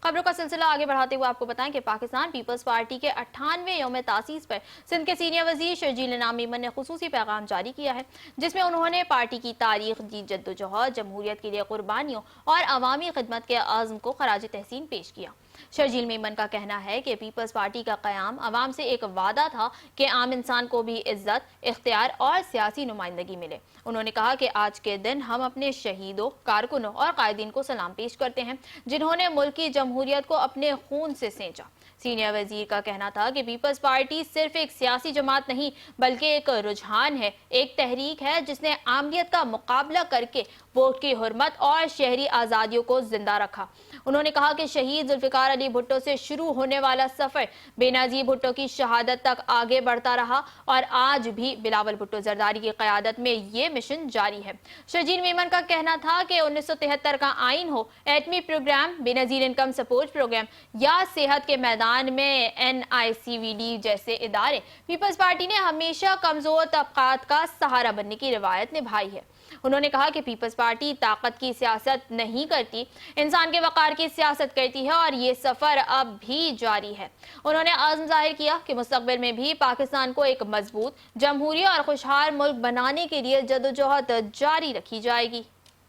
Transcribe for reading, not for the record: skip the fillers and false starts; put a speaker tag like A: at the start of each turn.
A: खबरों का सिलसिला आगे बढ़ाते हुए आपको बताएं कि पाकिस्तान पीपल्स पार्टी के 98वें यौम तासीस पर सिंध के सीनियर वजीर शर्जील इनाम मेमन ने खुसूसी पैगाम जारी किया है, जिसमें उन्होंने पार्टी की तारीख, दी जद्दोजहद, जमहूरियत के लिए कुर्बानियों और अवामी खिदमत के आज़म को खराज तहसीन पेश किया। शर्जील मेमन का कहना है कि पीपल्स पार्टी का क़याम अवाम से एक वादा था कि आम इंसान को भी इज्जत, इख्तियार और सियासी नुमाइंदगी मिले। उन्होंने कहा कि आज के दिन हम अपने शहीदों, कारकुनों और कायदीन को सलाम पेश करते हैं, जिन्होंने मुल्क की जमहूरियत को अपने खून से सेंचा। सीनियर वजीर का कहना था कि पीपल्स पार्टी सिर्फ एक सियासी जमात नहीं बल्कि एक रुझान है, एक तहरीक है जिसने आमलियत का मुकाबला करके वोट की हुर्मत और शहरी आज़ादियों को जिंदा रखा। उन्होंने कहा कि शहीद जुल्फ़िकार अली भुट्टो से शुरू होने वाला सफ़र बेनज़ीर भुट्टो की शहादत तक आगे बढ़ता रहा और आज भी बिलावल भुट्टो जरदारी की क़यादत में ये मिशन जारी है। शर्जील मेमन का कहना था कि 1973 का आइन हो, एटमी program, Benazir income support program या सेहत के मैदान में NICVD जैसे इदारे, पीपल्स पार्टी ने हमेशा कमज़ोर तबक़ात का सहारा बनने की रवायत निभाई है। उन्होंने कहा कि पीपल्स पार्टी ताकत की सियासत नहीं करती, इंसान के वक़ार की सियासत करती है और ये सफ़र अब भी जारी है। उन्होंने आज़म ज़ाहिर किया कि मुस्तक़बिल में भी पाकिस्तान को एक मजबूत, जमहूरी और खुशहाल मुल्क बनाने के लिए जद्दोजहद जारी रखी जाएगी।